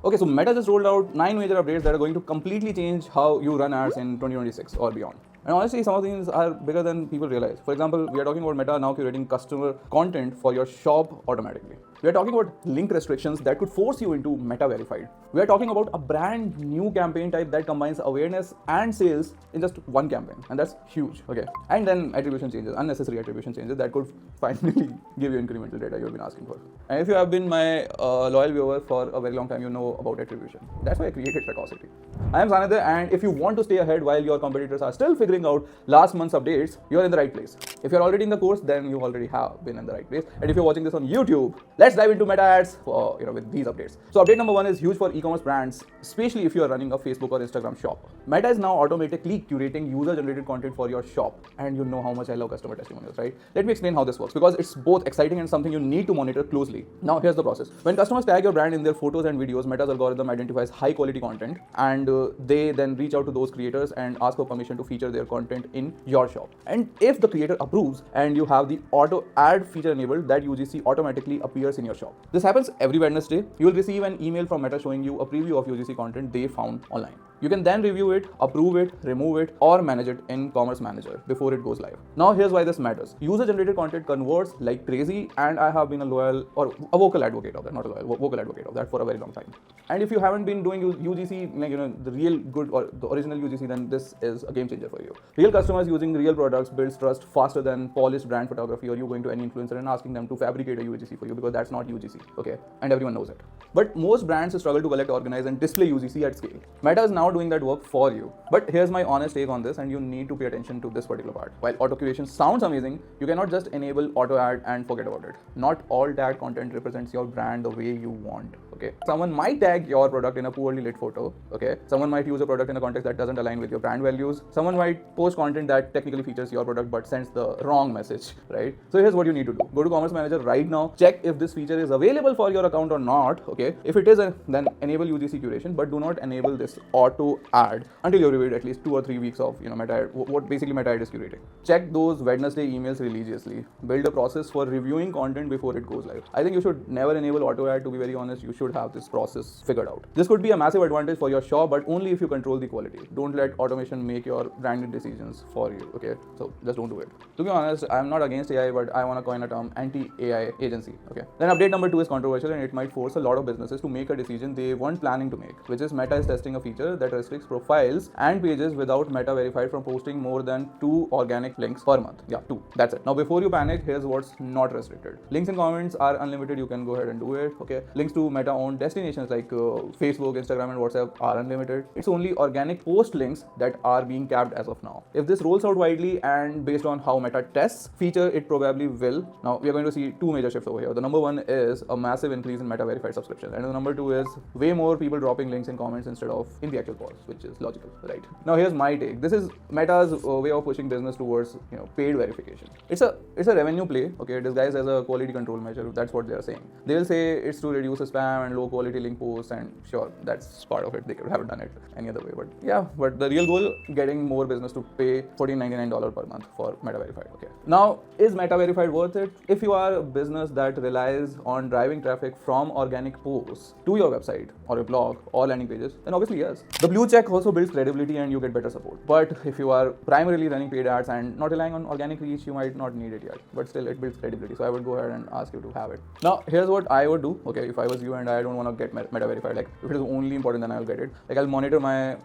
Okay, so Meta just rolled out 9 major updates that are going to completely change how you run ads in 2026 or beyond. And honestly, some of these are bigger than people realize. For example, we are talking about Meta now curating customer content for your shop automatically. We are talking about link restrictions that could force you into Meta verified. We are talking about a brand new campaign type that combines awareness and sales in just one campaign. And that's huge, okay? And then attribution changes, unnecessary attribution changes that could finally give you incremental data you've been asking for. And if you have been my loyal viewer for a very long time, you know about attribution. That's why I created Precocity. I am Sannidhya, and if you want to stay ahead while your competitors are still figuring out last month's updates, you're in the right place. If you're already in the course, then you already have been in the right place. And if you're watching this on YouTube, let's dive into Meta ads for, with these updates. So update number 1 is huge for e-commerce brands, especially if you're running a Facebook or Instagram shop. Meta is now automatically curating user-generated content for your shop. And you know how much I love customer testimonials, right? Let me explain how this works, because it's both exciting and something you need to monitor closely. Now, here's the process. When customers tag your brand in their photos and videos, Meta's algorithm identifies high-quality content, and they then reach out to those creators and ask for permission to feature their content in your shop. And if the creator approves and you have the auto ad feature enabled, that UGC automatically appears in your shop. This happens every Wednesday. You will receive an email from Meta showing you a preview of UGC content they found online. You can then review it, approve it, remove it, or manage it in Commerce Manager before it goes live. Now, here's why this matters. User-generated content converts like crazy, and I have been a loyal or a vocal advocate of that, not a loyal, vocal advocate of that for a very long time. And if you haven't been doing UGC, the real good or the original UGC, then this is a game changer for you. Real customers using real products builds trust faster than polished brand photography, or you going to any influencer and asking them to fabricate a UGC for you, because that's not UGC, okay? And everyone knows it. But most brands struggle to collect, organize, and display UGC at scale. Meta is now doing that work for you. But here's my honest take on this, and you need to pay attention to this particular part. While auto curation sounds amazing, you cannot just enable auto ad and forget about it. Not all tagged content represents your brand the way you want, okay? Someone might tag your product in a poorly lit photo, okay? Someone might use a product in a context that doesn't align with your brand values. Someone might post content that technically features your product but sends the wrong message, right? So here's what you need to do. Go to Commerce Manager right now, check if this feature is available for your account or not, okay? If it is, then enable UGC curation, but do not enable this auto ad until you've reviewed at least 2 or 3 weeks of Meta ad, what basically Meta ad is curating. Check those Wednesday emails religiously. Build a process for reviewing content before it goes live. I think you should never enable auto ad, to be very honest. You should have this process figured out. This could be a massive advantage for your shop, but only if you control the quality. Don't let automation make your branded decisions for you, okay? So just don't do it. To be honest, I'm not against AI, but I want to coin a term, anti-AI agency, okay? Then update number 2 is controversial, and it might force a lot of businesses to make a decision they weren't planning to make, which is Meta is testing a feature that restricts profiles and pages without Meta verified from posting more than 2 organic links per month. Yeah, 2. That's it. Now, before you panic, here's what's not restricted. Links and comments are unlimited. You can go ahead and do it, okay? Links to Meta-owned destinations like Facebook, Instagram, and WhatsApp are unlimited. It's only organic post links that are being capped as of now. If this rolls out widely and based on how Meta tests feature, it probably will. Now, we are going to see 2 major shifts over here. The number 1 is a massive increase in Meta verified subscriptions, and the number 2 is way more people dropping links in comments instead of in the actual posts, which is logical, right? Now, here's my take. This is Meta's way of pushing business towards paid verification. It's a revenue play, okay, disguised as a quality control measure. That's what they're saying. They'll say it's to reduce spam and low quality link posts, and sure, that's part of it. They could have done it any other way, but yeah. But the real goal, getting more business to pay $14.99 per month for Meta verified, okay? Now, is Meta verified worth it? If you are a business that relies on driving traffic from organic posts to your website or a blog or landing pages, then obviously yes. The blue check also builds credibility and you get better support. But if you are primarily running paid ads and not relying on organic reach, you might not need it yet. But still, it builds credibility. So I would go ahead and ask you to have it. Now, here's what I would do, okay, if I was you and I don't want to get Meta verified. Like, if it is only important, then I'll get it. Like, I'll monitor my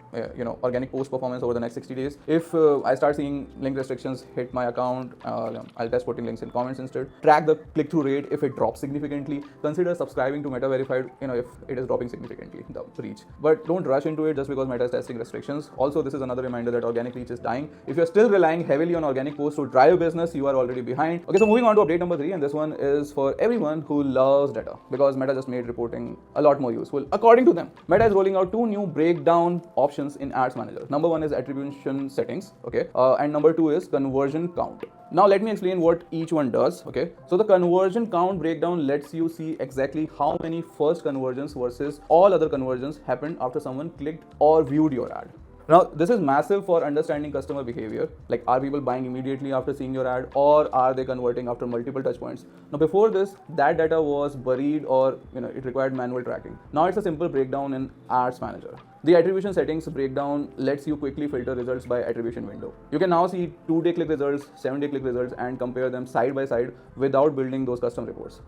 organic post performance over the next 60 days. If I start seeing link restrictions hit my account, I'll test putting links in comments instead. Track the click-through rate. If it drops significantly, consider subscribing to Meta verified, if it is dropping significantly, the reach. But don't rush into it just because Meta is testing restrictions. Also, this is another reminder that organic reach is dying. If you're still relying heavily on organic posts to drive business, you are already behind. Okay, so moving on to update number 3, and this one is for everyone who loves data, because Meta just made reporting a lot more useful. According to them, Meta is rolling out 2 new breakdown options in Ads Manager. Number 1 is attribution settings, okay, and number 2 is conversion count. Now, let me explain what each one does, okay? So the conversion count breakdown lets you see exactly how many first conversions versus all other conversions happened after someone clicked or viewed your ad. Now, this is massive for understanding customer behavior. Like, are people buying immediately after seeing your ad, or are they converting after multiple touch points? Now, before this, that data was buried, or it required manual tracking. Now it's a simple breakdown in Ads Manager. The attribution settings breakdown lets you quickly filter results by attribution window. You can now see 2-day click results, 7-day click results, and compare them side by side without building those custom reports.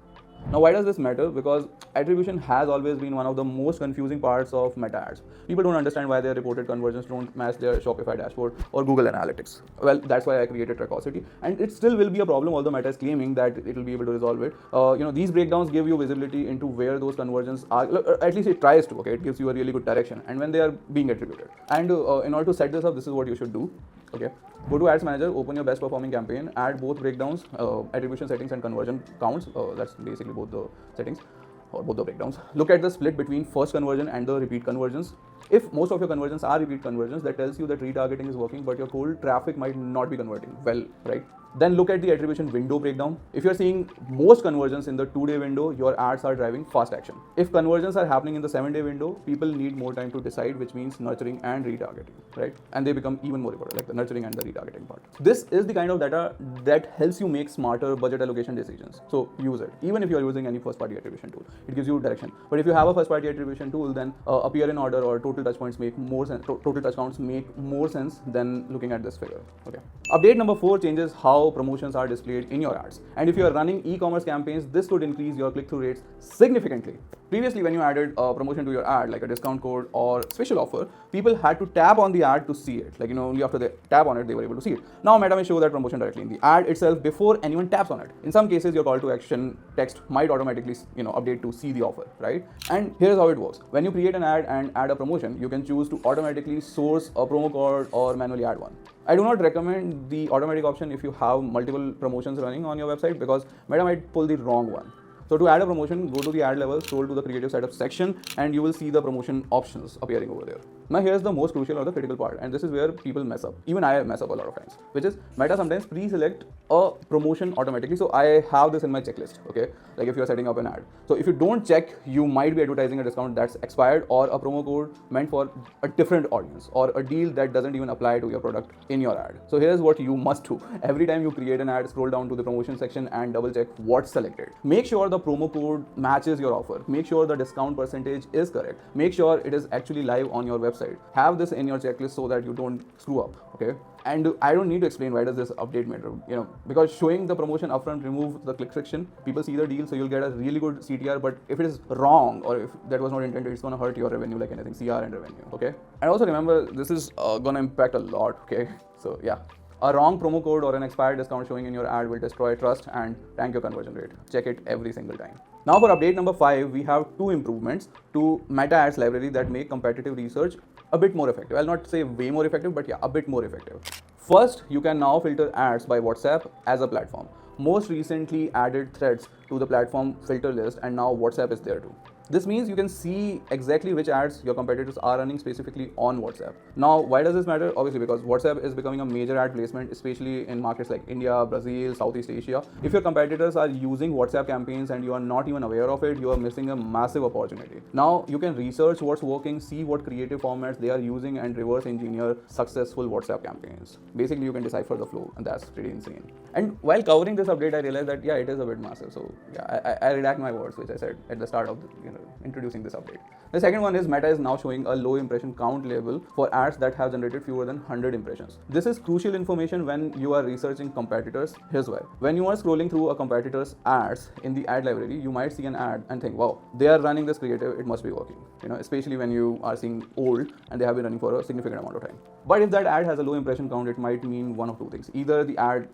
Now, why does this matter? Because attribution has always been one of the most confusing parts of Meta ads. People don't understand why their reported conversions don't match their Shopify dashboard or Google Analytics. Well, that's why I created Tracosity, and it still will be a problem, although Meta is claiming that it will be able to resolve it. These breakdowns give you visibility into where those conversions are. At least it tries to. Okay, it gives you a really good direction, and when they are being attributed. And in order to set this up, this is what you should do. Okay, go to Ads Manager, open your best performing campaign, add both breakdowns, attribution settings and conversion counts. That's basically both the settings or both the breakdowns. Look at the split between first conversion and the repeat conversions. If most of your conversions are repeat conversions, that tells you that retargeting is working, but your cold traffic might not be converting well, right? Then look at the attribution window breakdown. If you're seeing most conversions in the 2-day window, your ads are driving fast action. If conversions are happening in the 7-day window, people need more time to decide, which means nurturing and retargeting, right? And they become even more important, like the nurturing and the retargeting part. This is the kind of data that helps you make smarter budget allocation decisions. So use it. Even if you're using any first-party attribution tool, it gives you direction. But if you have a first-party attribution tool, then appear in order or total touchpoints make more sense. Total touch counts make more sense than looking at this figure. Okay. Update number 4 changes how promotions are displayed in your ads. And if you are running e-commerce campaigns, this could increase your click-through rates significantly. Previously, when you added a promotion to your ad, like a discount code or special offer, people had to tap on the ad to see it. Like, only after they tap on it, they were able to see it. Now, Meta may show that promotion directly in the ad itself before anyone taps on it. In some cases, your call to action text might automatically, update to see the offer, right? And here's how it works. When you create an ad and add a promotion, you can choose to automatically source a promo code or manually add one. I do not recommend the automatic option if you have multiple promotions running on your website, because Meta might pull the wrong one. So to add a promotion, go to the ad level, scroll to the creative setup section, and you will see the promotion options appearing over there. Now here's the most crucial or the critical part, and this is where people mess up. Even I mess up a lot of times, which is Meta sometimes pre-select a promotion automatically. So I have this in my checklist, okay? Like if you're setting up an ad. So if you don't check, you might be advertising a discount that's expired or a promo code meant for a different audience or a deal that doesn't even apply to your product in your ad. So here's what you must do. Every time you create an ad, scroll down to the promotion section and double check what's selected. Make sure the promo code matches your offer. Make sure the discount percentage is correct. Make sure it is actually live on your website. Have this in your checklist so that you don't screw up, okay? And I don't need to explain why does this update matter, because showing the promotion upfront removes the click friction. People see the deal, so you'll get a really good CTR, but if it is wrong or if that was not intended, it's going to hurt your revenue like anything, CR and revenue, okay? And also remember, this is going to impact a lot, okay? So yeah. A wrong promo code or an expired discount showing in your ad will destroy trust and tank your conversion rate. Check it every single time. Now for update number 5, we have 2 improvements to Meta Ads library that make competitive research a bit more effective. I'll not say way more effective, but yeah, a bit more effective. First, you can now filter ads by WhatsApp as a platform. Most recently added Threads to the platform filter list, and now WhatsApp is there too. This means you can see exactly which ads your competitors are running specifically on WhatsApp. Now, why does this matter? Obviously, because WhatsApp is becoming a major ad placement, especially in markets like India, Brazil, Southeast Asia. If your competitors are using WhatsApp campaigns and you are not even aware of it, you are missing a massive opportunity. Now, you can research what's working, see what creative formats they are using, and reverse engineer successful WhatsApp campaigns. Basically, you can decipher the flow, and that's pretty insane. And while covering this update, I realized that, yeah, it is a bit massive. So, yeah, I redact my words, which I said at the start of introducing this update. The second one is Meta is now showing a low impression count label for ads that have generated fewer than 100 impressions. This is crucial information when you are researching competitors. Here's why. When you are scrolling through a competitor's ads in the ad library, you might see an ad and think, wow, they are running this creative, it must be working. Especially when you are seeing old and they have been running for a significant amount of time. But if that ad has a low impression count, it might mean one of two things. Either the ad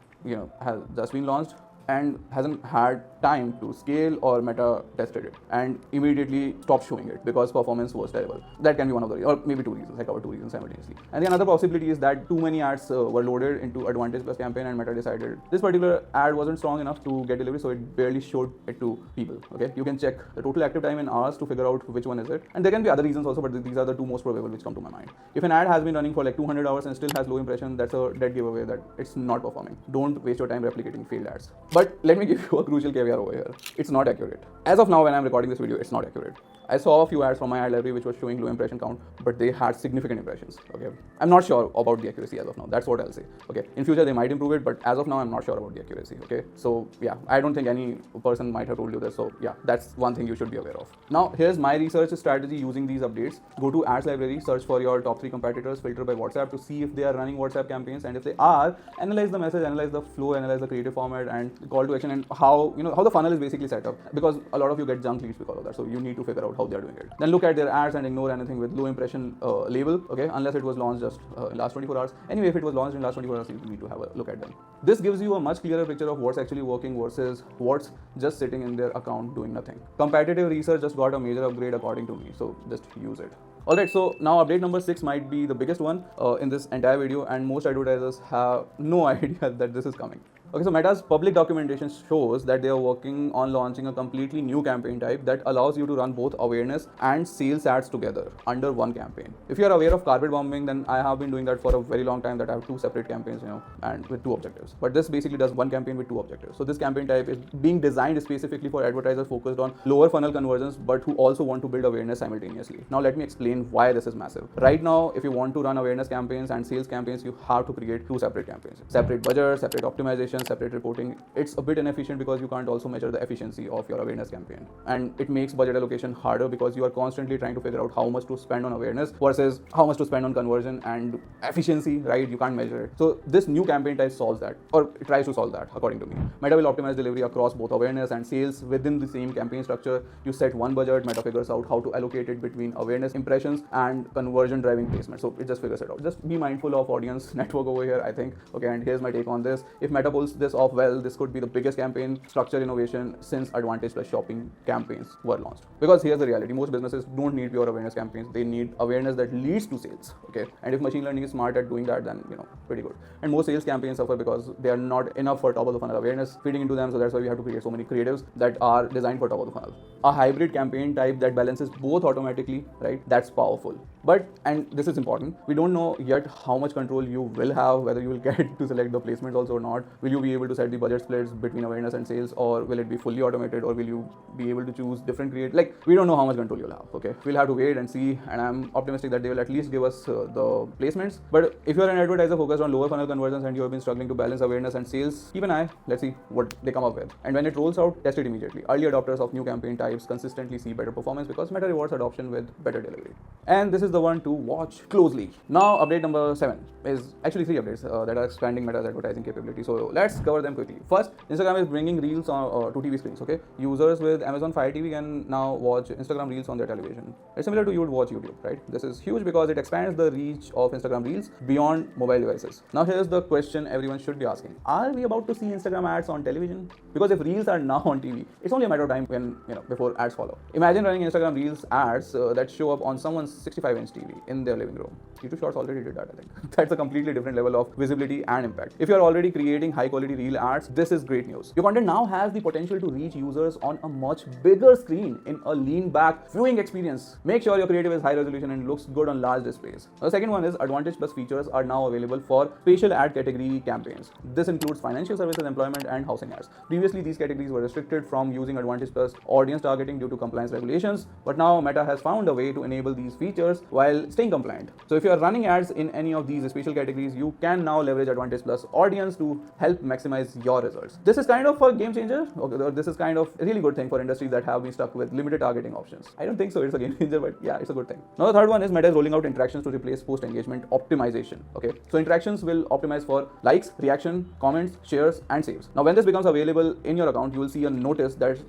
has just been launched and hasn't had time to scale, or Meta tested it and immediately stopped showing it because performance was terrible. That can be one of the reasons, or maybe 2 reasons. I covered 2 reasons simultaneously. And the another possibility is that too many ads were loaded into Advantage Plus campaign, and Meta decided this particular ad wasn't strong enough to get delivery, so it barely showed it to people. Okay, you can check the total active time in hours to figure out which one is it. And there can be other reasons also, but these are the 2 most probable which come to my mind. If an ad has been running for like 200 hours and still has low impression, that's a dead giveaway that it's not performing. Don't waste your time replicating failed ads. But let me give you a crucial caveat over here. It's not accurate. As of now, when I'm recording this video, it's not accurate. I saw a few ads from my ad library which was showing low impression count, but they had significant impressions. Okay, I'm not sure about the accuracy as of now. That's what I'll say. Okay, in future they might improve it, but as of now I'm not sure about the accuracy. Okay, so yeah, I don't think any person might have told you this. So yeah, that's one thing you should be aware of. Now here's my research strategy using these updates. Go to ads library, search for your top 3 competitors, filter by WhatsApp to see if they are running WhatsApp campaigns, and if they are, analyze the message, analyze the flow, analyze the creative format and call to action, and how how the funnel is basically set up, because a lot of you get junk leads because of that. So you need to figure out how they're doing it. Then look at their ads and ignore anything with low impression label. Okay, unless it was launched just in last 24 hours. Anyway, if it was launched in last 24 hours, you need to have a look at them. This gives you a much clearer picture of what's actually working versus what's just sitting in their account doing nothing. Competitive research just got a major upgrade according to me, so just use it. Alright, so now update number 6 might be the biggest one in this entire video, and most advertisers have no idea that this is coming. Okay, so Meta's public documentation shows that they are working on launching a completely new campaign type that allows you to run both awareness and sales ads together under one campaign. If you are aware of carpet bombing, then I have been doing that for a very long time, that I have 2 separate campaigns, and with 2 objectives. But this basically does one campaign with 2 objectives. So this campaign type is being designed specifically for advertisers focused on lower funnel conversions, but who also want to build awareness simultaneously. Now let me explain why this is massive. Right now, if you want to run awareness campaigns and sales campaigns, you have to create 2 separate campaigns. Separate budget, separate optimization, separate reporting. It's a bit inefficient because you can't also measure the efficiency of your awareness campaign, and it makes budget allocation harder because you are constantly trying to figure out how much to spend on awareness versus how much to spend on conversion and efficiency, right? You can't measure it. So this new campaign type solves that, or it tries to solve that according to me. Meta will optimize delivery across both awareness and sales within the same campaign structure. You set one budget, Meta figures out how to allocate it between awareness impressions and conversion driving placement. So it just figures it out. Just be mindful of audience network over here, I think. Okay, and here's my take on this. If Meta pulls this off well, this could be the biggest campaign structure innovation since Advantage Plus shopping campaigns were launched. Because here's the reality, most businesses don't need pure awareness campaigns, they need awareness that leads to sales. Okay, and if machine learning is smart at doing that, then pretty good. And most sales campaigns suffer because they are not enough for top of the funnel awareness feeding into them, so that's why we have to create so many creatives that are designed for top of the funnel. A hybrid campaign type that balances both automatically, right? That's powerful. But, and this is important, we don't know yet how much control you will have, whether you will get to select the placements also or not. Will you be able to set the budget splits between awareness and sales, or will it be fully automated, or will you be able to choose different like we don't know how much control you'll have. Okay, we'll have to wait and see, and I'm optimistic that they will at least give us the placements. But if you're an advertiser focused on lower funnel conversions and you have been struggling to balance awareness and sales, keep an eye. Let's see what they come up with, and when it rolls out, test it immediately. Early adopters of new campaign types consistently see better performance because Meta rewards adoption with better delivery, and this is the one to watch closely. Now update number 7 is actually 3 updates that are expanding Meta's advertising capability, so let's cover them quickly. First, Instagram is bringing Reels to TV screens. Okay, users with Amazon Fire TV can now watch Instagram Reels on their television. It's similar to you would watch YouTube, right? This is huge because it expands the reach of Instagram Reels beyond mobile devices. Now here's the question everyone should be asking: are we about to see Instagram ads on television? Because if Reels are now on TV, it's only a matter of time when before ads follow. Imagine running Instagram Reels ads that show up on someone's 65-inch TV in their living room. YouTube Shorts already did that, I think. That's a completely different level of visibility and impact. If you're already creating high quality Reel ads, this is great news. Your content now has the potential to reach users on a much bigger screen in a lean back viewing experience. Make sure your creative is high resolution and looks good on large displays. The second one is Advantage Plus features are now available for special ad category campaigns. This includes financial services, employment, and housing ads. Previously, these categories were restricted from using Advantage Plus audience targeting due to compliance regulations, but now Meta has found a way to enable these features while staying compliant. So if you are running ads in any of these special categories, you can now leverage Advantage Plus audience to help maximize your results. This is kind of a game changer. Okay, this is kind of a really good thing for industries that have been stuck with limited targeting options. I don't think so it's a game changer, but yeah, it's a good thing. Now the third one is Meta is rolling out interactions to replace post engagement optimization. Okay, so interactions will optimize for likes, reaction, comments, shares, and saves. Now when this becomes available in your account, you will see a notice that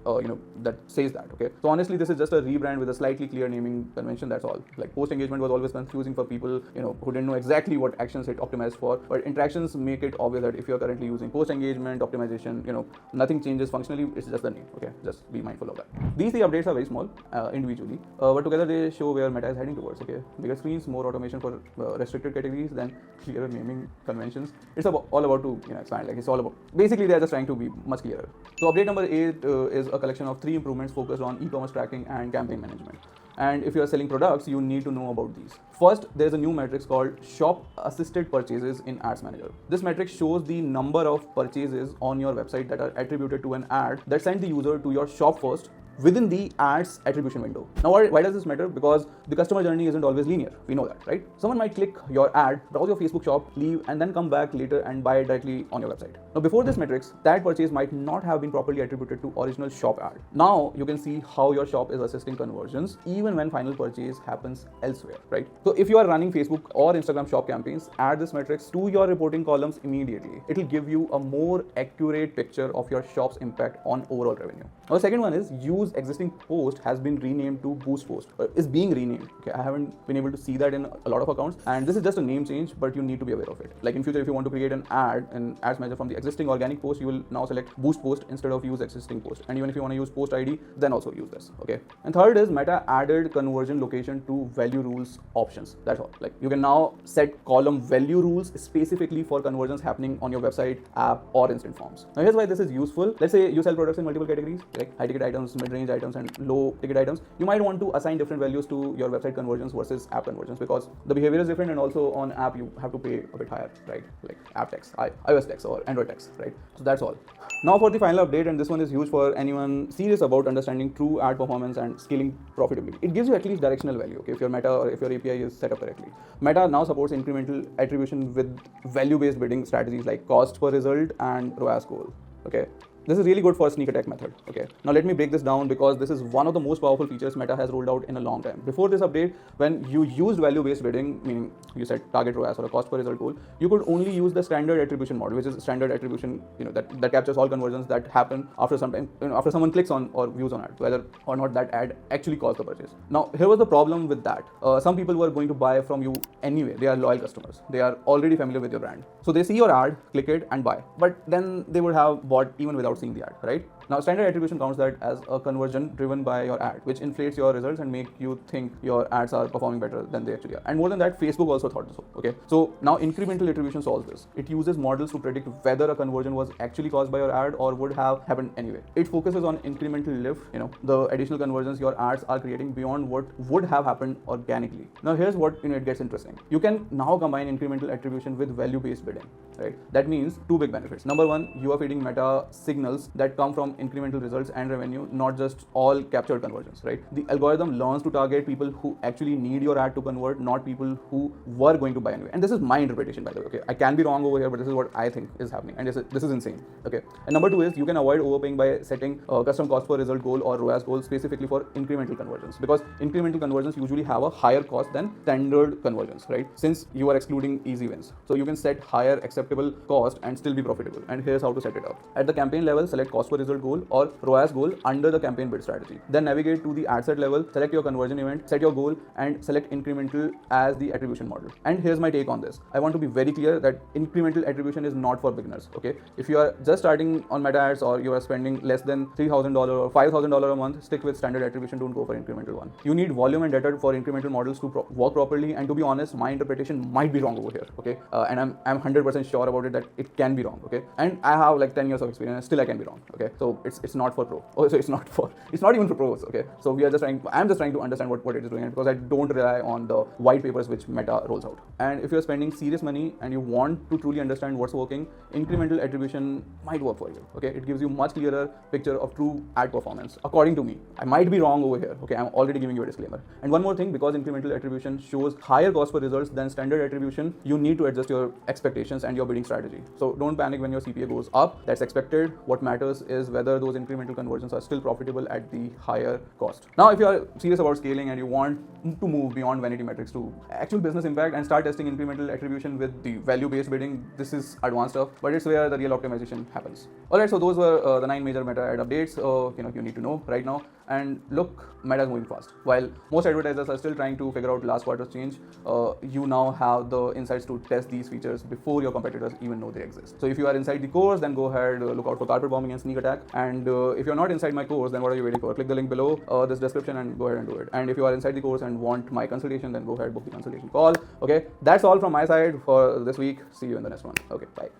that says that. Okay, so honestly, this is just a rebrand with a slightly clear naming convention. That's all. Like post engagement was always confusing for people who didn't know exactly what actions it optimized for, but interactions make it obvious that if you're currently using post engagement optimization, nothing changes functionally. It's just the name. Okay, just be mindful of that. These 3 updates are very small individually, but together they show where Meta is heading towards. Okay, bigger screens, more automation for restricted categories, then clearer naming conventions. It's all about to expand. Like it's all about basically they're just trying to be much clearer. So update number 8 is a collection of 3 improvements focused on e-commerce tracking and campaign management. And if you are selling products, you need to know about these. First, there's a new metric called Shop Assisted Purchases in Ads Manager. This metric shows the number of purchases on your website that are attributed to an ad that sent the user to your shop first within the ads attribution window. Now, why does this matter? Because the customer journey isn't always linear. We know that, right? Someone might click your ad, browse your Facebook shop, leave, and then come back later and buy directly on your website. Now, before this metrics, that purchase might not have been properly attributed to original shop ad. Now, you can see how your shop is assisting conversions even when final purchase happens elsewhere, right? So, if you are running Facebook or Instagram shop campaigns, add this metrics to your reporting columns immediately. It will give you a more accurate picture of your shop's impact on overall revenue. Now, the second one is use existing post has been renamed to boost post, or is being renamed. Okay, I haven't been able to see that in a lot of accounts, and this is just a name change, but you need to be aware of it. Like in future, if you want to create an ad in ads manager from the existing organic post, you will now select boost post instead of use existing post. And even if you want to use post ID, then also use this. Okay. And third is Meta added conversion location to value rules options. That's all. Like you can now set column value rules specifically for conversions happening on your website, app, or instant forms. Now here's why this is useful. Let's say you sell products in multiple categories, like high ticket items, mid-range items, and low ticket items. You might want to assign different values to your website conversions versus app conversions because the behavior is different, and also on app you have to pay a bit higher, right? Like app tax, iOS tax, or Android tax, right? So that's all. Now for the final update, and this one is huge for anyone serious about understanding true ad performance and scaling profitably. It gives you at least directional value, okay, if your Meta or if your API is set up correctly. Meta now supports incremental attribution with value-based bidding strategies like cost per result and ROAS goal, okay. This is really good for sneak attack method. Okay. Now let me break this down because this is one of the most powerful features Meta has rolled out in a long time. Before this update, when you used value-based bidding, meaning you set target ROAS or a cost per result goal, you could only use the standard attribution model, which is standard attribution, that captures all conversions that happen after some time, after someone clicks on or views on ad, whether or not that ad actually caused the purchase. Now here was the problem with that. Some people were going to buy from you anyway. They are loyal customers. They are already familiar with your brand. So they see your ad, click it, and buy. But then they would have bought even without seeing the ad, right? Now, standard attribution counts that as a conversion driven by your ad, which inflates your results and make you think your ads are performing better than they actually are. And more than that, Facebook also thought so. Okay, so now incremental attribution solves this. It uses models to predict whether a conversion was actually caused by your ad or would have happened anyway. It focuses on incremental lift, the additional conversions your ads are creating beyond what would have happened organically. Now, here's what it gets interesting. You can now combine incremental attribution with value-based bidding, right? That means two big benefits. Number one, you are feeding Meta signals that come from incremental results and revenue, not just all captured conversions, right? The algorithm learns to target people who actually need your ad to convert, not people who were going to buy anyway. And this is my interpretation, by the way. Okay, I can be wrong over here, but this is what I think is happening, and this is insane. Okay, and number two is you can avoid overpaying by setting a custom cost per result goal or ROAS goal specifically for incremental conversions, because incremental conversions usually have a higher cost than standard conversions, right? Since you are excluding easy wins, so you can set higher acceptable cost and still be profitable. And here's how to set it up. At the campaign level, select cost per result goal or ROAS goal under the campaign bid strategy. Then navigate to the ad set level, select your conversion event, set your goal, and select incremental as the attribution model. And here's my take on this. I want to be very clear that incremental attribution is not for beginners. Okay, if you are just starting on Meta ads or you are spending less than $3,000 or $5,000 a month, stick with standard attribution. Don't go for incremental one. You need volume and data for incremental models to work properly. And to be honest, my interpretation might be wrong over here. Okay, and I'm 100% sure about it that it can be wrong. Okay, and I have like 10 years of experience and still I can be wrong. Okay, so it's not for pro. Oh, so it's not even for pros. Okay, so I'm just trying to understand what it is doing, because I don't rely on the white papers which Meta rolls out. And if you're spending serious money and you want to truly understand what's working, incremental attribution might work for you. Okay, it gives you much clearer picture of true ad performance, according to me. I might be wrong over here. Okay, I'm already giving you a disclaimer. And one more thing, because incremental attribution shows higher cost per results than standard attribution, you need to adjust your expectations and your bidding strategy. So don't panic when your CPA goes up. That's expected. What matters is whether those incremental conversions are still profitable at the higher cost. Now, if you are serious about scaling and you want to move beyond vanity metrics to actual business impact and start testing incremental attribution with the value-based bidding, this is advanced stuff, but it's where the real optimization happens. Alright, so those were the 9 major Meta ad updates you need to know right now. And look, Meta is moving fast. While most advertisers are still trying to figure out last quarter's change, you now have the insights to test these features before your competitors even know they exist. So if you are inside the course, then go ahead, look out for carpet bombing and sneak attack. And if you're not inside my course, then what are you waiting for? Click the link below this description and go ahead and do it. And if you are inside the course and want my consultation, then go ahead, book the consultation call. Okay, that's all from my side for this week. See you in the next one. Okay, bye.